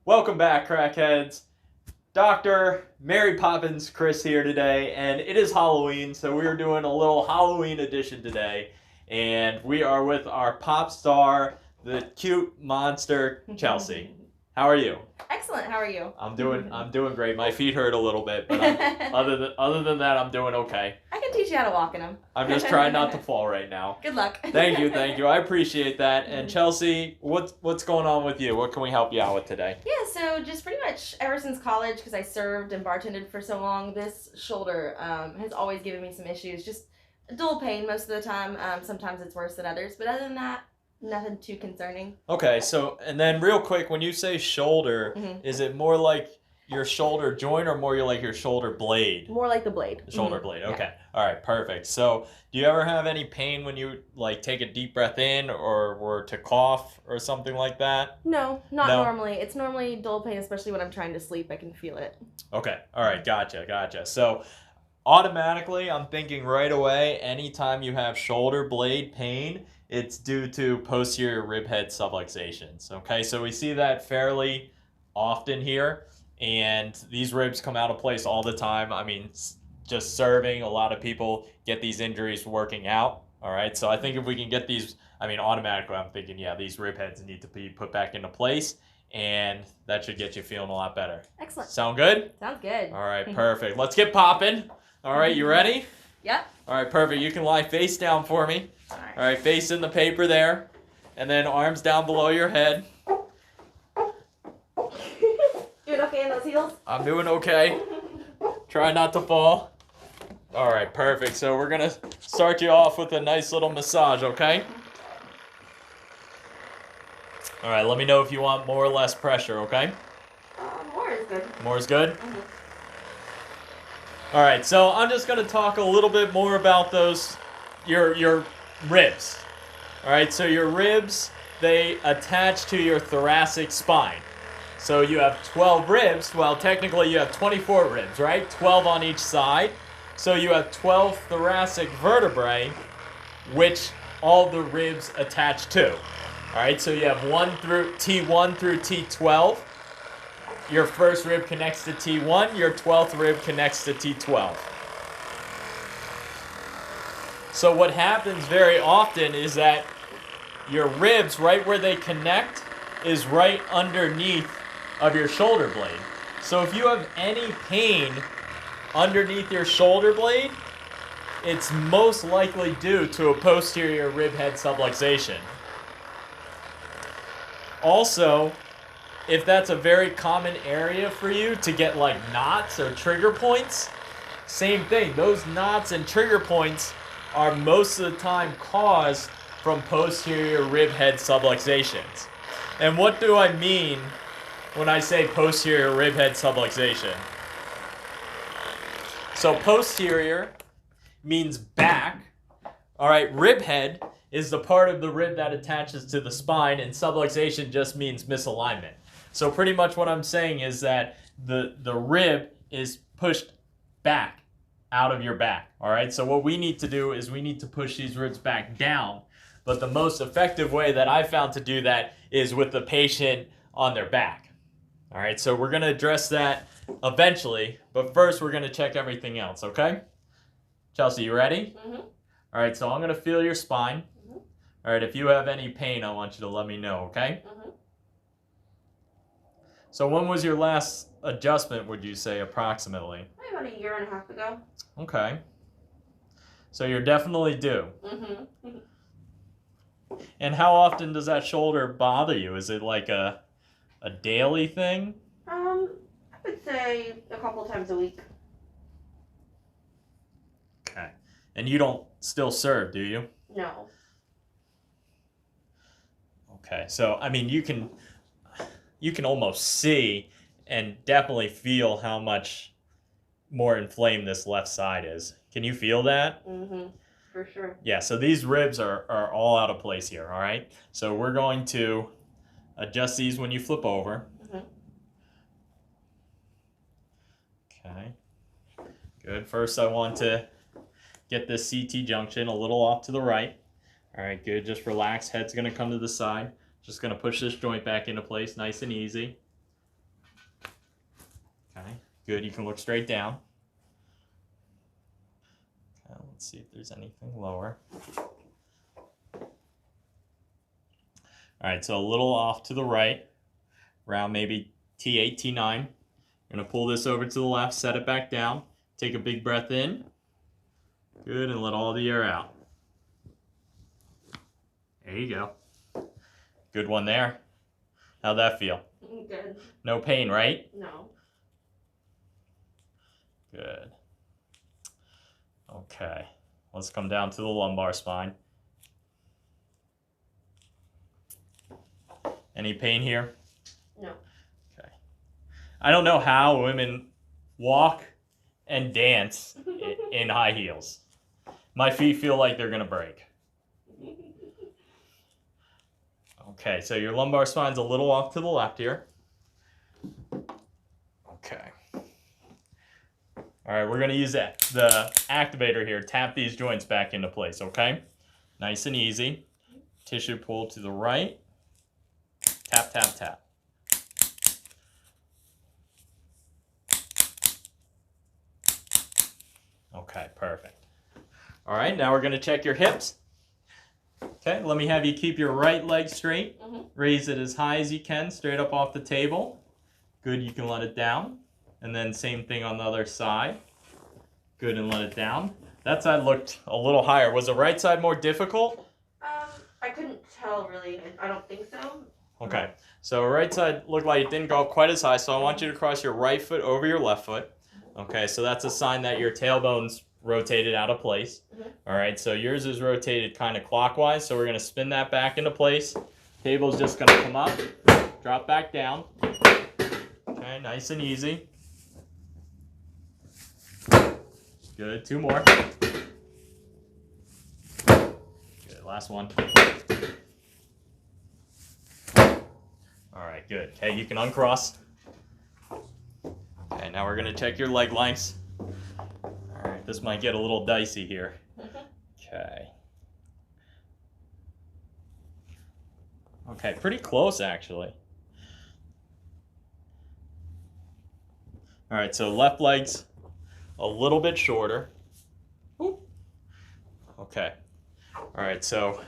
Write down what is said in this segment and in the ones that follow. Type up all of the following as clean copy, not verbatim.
Welcome back, crackheads. Dr. Mary Poppins Chris here today, and it is Halloween, so we are doing a little Halloween edition today, and we are with our pop star, the cute monster Chelsea. How are you? Excellent. How are you? I'm doing great. My feet hurt a little bit, but other than that, I'm doing okay. I can teach you how to walk in them. I'm just trying not to fall right now. Good luck. Thank you. I appreciate that. And Chelsea, what's going on with you? What can we help you out with today? Yeah, so just pretty much ever since college, because I served and bartended for so long, this shoulder has always given me some issues. Just dual pain most of the time. Sometimes it's worse than others, but other than that, nothing too concerning. Okay, so and then real quick, when you say shoulder, is it more like your shoulder joint or more like your shoulder blade? More like the blade. The shoulder blade. Okay. Yeah. All right. Perfect. So, do you ever have any pain when you like take a deep breath in or were to cough or something like that? No, not normally. It's normally dull pain, especially when I'm trying to sleep. I can feel it. Okay. All right. Gotcha. So, automatically, I'm thinking right away, anytime you have shoulder blade pain, it's due to posterior rib head subluxations. Okay. So we see that fairly often here. And these ribs come out of place all the time. I mean, just serving, a lot of people get these injuries working out. All right. So I think if we can get these, automatically I'm thinking, yeah, these rib heads need to be put back into place. And that should get you feeling a lot better. Excellent. Sound good? Sounds good. All right. Perfect. Let's get popping. All right. You ready? Yep. All right. Perfect. You can lie face down for me. All right. Face in the paper there. And then arms down below your head. Doing okay in those heels? I'm doing okay. Try not to fall. All right, perfect. So we're going to start you off with a nice little massage, okay? All right, let me know if you want more or less pressure, okay? More is good. More is good? All right, so I'm just going to talk a little bit more about your ribs. All right, so your ribs, they attach to your thoracic spine. So you have 12 ribs. Well, technically you have 24 ribs, right? 12 on each side. So you have 12 thoracic vertebrae, which all the ribs attach to. All right, so you have T1 through T12. Your first rib connects to T1. Your 12th rib connects to T12. So what happens very often is that your ribs, right where they connect, is right underneath of your shoulder blade. So if you have any pain underneath your shoulder blade, it's most likely due to a posterior rib head subluxation. Also, if that's a very common area for you to get like knots or trigger points, same thing. Those knots and trigger points are most of the time caused from posterior rib head subluxations. And what do I mean when I say posterior rib head subluxation? So posterior means back. All right, rib head is the part of the rib that attaches to the spine, and subluxation just means misalignment. So pretty much what I'm saying is that the rib is pushed back out of your back. All right, so what we need to do is we need to push these ribs back down. But the most effective way that I found to do that is with the patient on their back. All right, so we're going to address that eventually, but first we're going to check everything else, okay? Chelsea, you ready? Mm-hmm. All right, so I'm going to feel your spine. Mm-hmm. All right, if you have any pain, I want you to let me know, okay? Mm-hmm. So when was your last adjustment, would you say, approximately? About a year and a half ago. Okay. So you're definitely due. Mm-hmm. And how often does that shoulder bother you? Is it like a daily thing? I would say a couple times a week. Okay. And you don't still serve, do you? No. Okay. So, you can almost see and definitely feel how much more inflamed this left side is. Can you feel that? Mm-hmm. For sure. Yeah, so these ribs are all out of place here, all right? So we're going to adjust these when you flip over. Mm-hmm. Okay, good. First I want to get this CT junction a little off to the right. All right, good. Just relax. Head's going to come to the side. Just going to push this joint back into place nice and easy. Good, you can look straight down. Okay, let's see if there's anything lower. All right, so a little off to the right, around maybe T8, T9. I'm gonna pull this over to the left, set it back down. Take a big breath in. Good, and let all the air out. There you go. Good one there. How'd that feel? Good. No pain, right? No. Good. Okay, let's come down to the lumbar spine. Any pain here? No. Okay. I don't know how women walk and dance in high heels. My feet feel like they're gonna break. Okay, so your lumbar spine's a little off to the left here. Okay. All right, we're gonna use the activator here. Tap these joints back into place, okay? Nice and easy. Tissue pull to the right. Tap, tap, tap. Okay, perfect. All right, now we're gonna check your hips. Okay, let me have you keep your right leg straight. Raise it as high as you can, straight up off the table. Good, you can let it down. And then same thing on the other side. Good, and let it down. That side looked a little higher. Was the right side more difficult? I couldn't tell really. I don't think so. Okay, so right side looked like it didn't go up quite as high, so I want you to cross your right foot over your left foot. Okay, so that's a sign that your tailbone's rotated out of place. All right, so yours is rotated kind of clockwise, so we're gonna spin that back into place. Table's just gonna come up, drop back down. Okay, nice and easy. Good, 2 more. Good, last one. All right, good. Okay, you can uncross. Okay, now we're gonna check your leg lengths. All right, this might get a little dicey here. Okay. Okay, pretty close actually. All right, so left leg's a little bit shorter. Okay. All right, so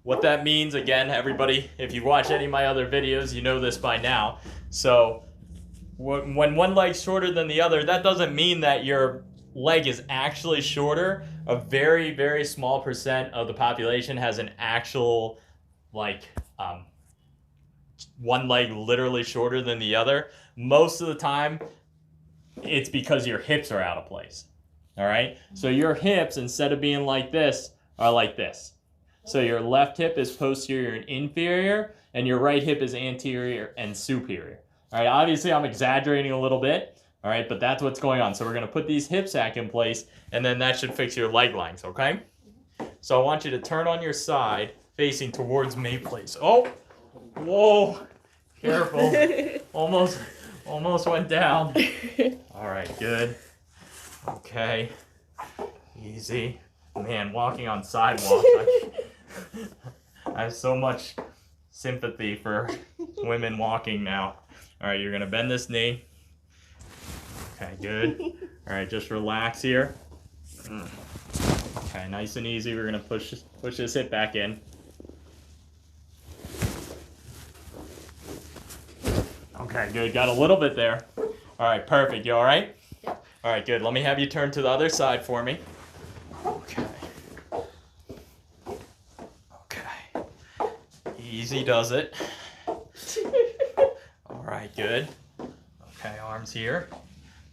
what that means, again, everybody, if you watch any of my other videos, you know this by now. So when one leg's shorter than the other, that doesn't mean that your leg is actually shorter. A very, very small percent of the population has an actual, like, one leg literally shorter than the other. Most of the time, it's because your hips are out of place. All right? So your hips, instead of being like this, are like this. So your left hip is posterior and inferior, and your right hip is anterior and superior. All right, obviously I'm exaggerating a little bit, all right, but that's what's going on. So we're gonna put these hips back in place, and then that should fix your leg lengths, okay? So I want you to turn on your side, facing towards me, please. Oh, whoa, careful. Almost went down. All right, good. Okay, easy. Man, walking on sidewalks, I have so much sympathy for women walking now. All right, you're gonna bend this knee. Okay, good. All right, just relax here. Okay, nice and easy. We're gonna push this hip back in. Okay, good. Got a little bit there. All right, perfect. You all right? Yeah. All right, good. Let me have you turn to the other side for me. Okay. Okay. Easy does it. All right, good. Okay, arms here.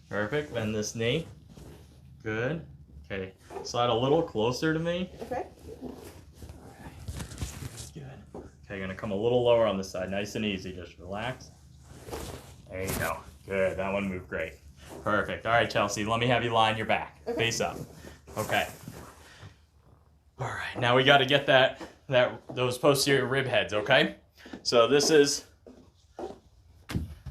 Perfect. Bend this knee. Good. Okay, slide a little closer to me. Okay. Good. Okay, gonna come a little lower on this side. Nice and easy. Just relax. There you go. Good. That one moved great. Perfect. All right, Chelsea. Let me have you lie on your back. Okay. Face up. Okay. All right. Now we got to get those posterior rib heads. Okay. So this is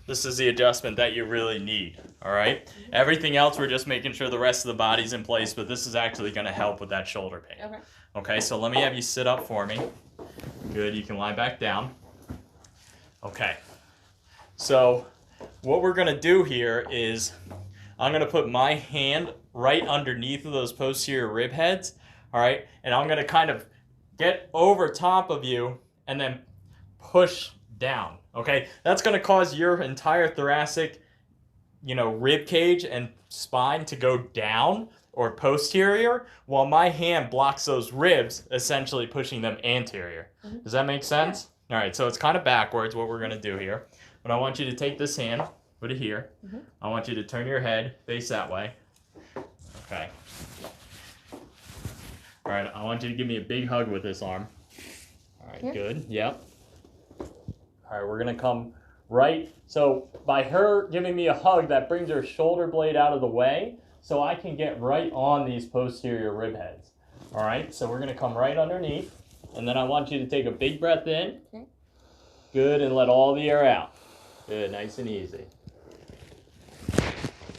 the adjustment that you really need. All right. Everything else, we're just making sure the rest of the body's in place, but this is actually going to help with that shoulder pain. Okay. Okay. So let me have you sit up for me. Good. You can lie back down. Okay. So what we're going to do here is I'm going to put my hand right underneath of those posterior rib heads, all right? And I'm going to kind of get over top of you and then push down, okay? That's going to cause your entire thoracic, rib cage and spine to go down or posterior, while my hand blocks those ribs, essentially pushing them anterior. Mm-hmm. Does that make sense? Yeah. All right, so it's kind of backwards what we're going to do here. But I want you to take this hand, put it here. Mm-hmm. I want you to turn your head, face that way. Okay. All right, I want you to give me a big hug with this arm. All right, good. Yep. All right, we're going to come right. So by her giving me a hug, that brings her shoulder blade out of the way so I can get right on these posterior rib heads. All right, so we're going to come right underneath. And then I want you to take a big breath in. Okay. Good, and let all the air out. Good, nice and easy.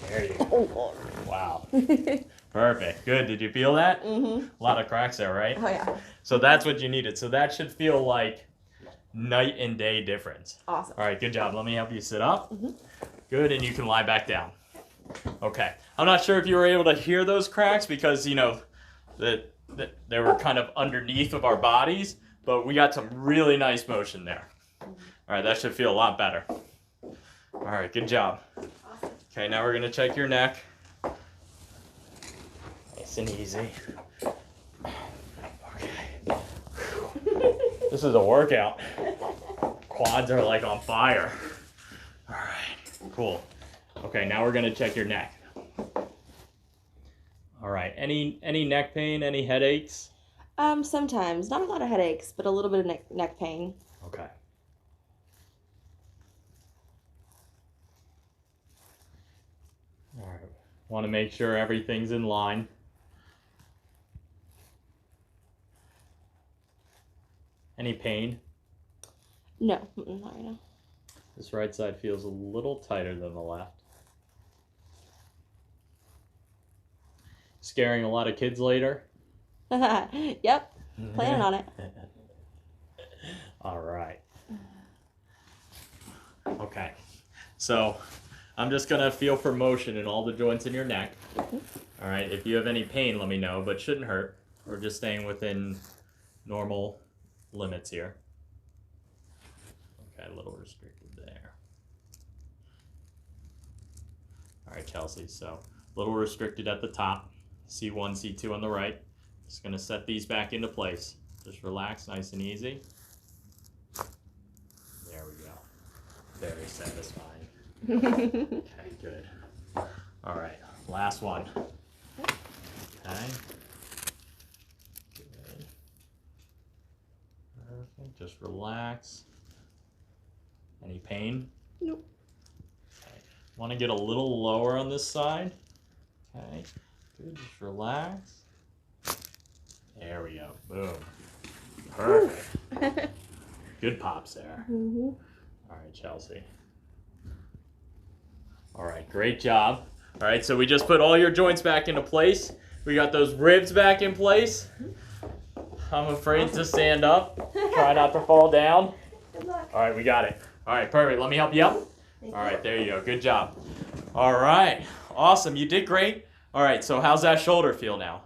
There you go. Wow. Perfect. Good. Did you feel that? Mm-hmm. A lot of cracks there, right? Oh, yeah. So that's what you needed. So that should feel like night and day difference. Awesome. All right, good job. Let me help you sit up. Mm-hmm. Good, and you can lie back down. Okay. I'm not sure if you were able to hear those cracks because, that they were kind of underneath of our bodies, but we got some really nice motion there. All right, that should feel a lot better. All right, good job. Awesome. Okay, now we're going to check your neck. Nice and easy. Okay. This is a workout. Quads are like on fire. All right, cool. Okay, now we're going to check your neck. All right, any neck pain, any headaches? Sometimes. Not a lot of headaches, but a little bit of neck pain. Okay. All right, want to make sure everything's in line. Any pain? No, not right now. This right side feels a little tighter than the left. Scaring a lot of kids later? Yep, planning on it. All right. Okay, so I'm just gonna feel for motion in all the joints in your neck. All right, if you have any pain, let me know, but shouldn't hurt. We're just staying within normal limits here. Okay, a little restricted there. All right, Chelsea, so a little restricted at the top. C1, C2 on the right. Just gonna set these back into place. Just relax, nice and easy. There we go. Very satisfying. Okay, good. All right, last one. Okay. Good. Perfect, just relax. Any pain? Nope. Okay. Want to get a little lower on this side? Okay. Good, just relax. There we go. Boom. Perfect. Good pops there. Mm-hmm. All right, Chelsea. All right, great job. All right, so we just put all your joints back into place. We got those ribs back in place. I'm afraid to stand up. Try not to fall down. Good luck. All right, we got it. All right, perfect. Let me help you up. All right, there you go. Good job. All right, awesome. You did great. All right, so how's that shoulder feel now?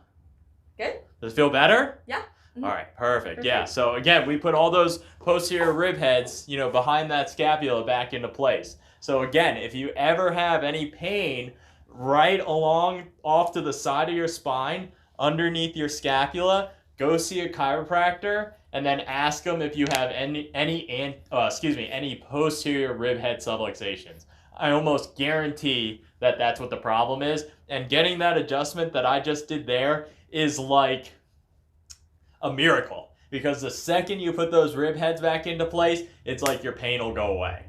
Good. Does it feel better? Yeah. Mm-hmm. All right, perfect. Yeah, so again, we put all those posterior rib heads, behind that scapula back into place. So again, if you ever have any pain right along off to the side of your spine, underneath your scapula, go see a chiropractor and then ask them if you have any posterior rib head subluxations. I almost guarantee that that's what the problem is. And getting that adjustment that I just did there is like a miracle. Because the second you put those rib heads back into place, it's like your pain will go away.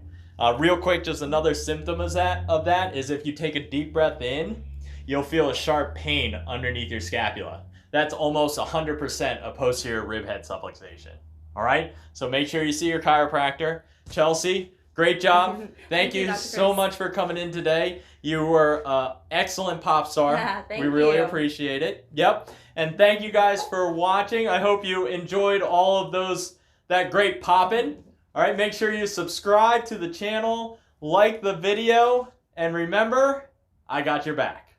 Real quick, just another symptom of that is if you take a deep breath in, you'll feel a sharp pain underneath your scapula. That's almost 100% a posterior rib head subluxation. All right? So make sure you see your chiropractor. Chelsea, great job. Thank you so much for coming in today. You were an excellent pop star. Yeah, thank we really you. appreciate it. Yep. And thank you guys for watching. I hope you enjoyed all of that great poppin'. All right, make sure you subscribe to the channel, like the video, and remember, I got your back.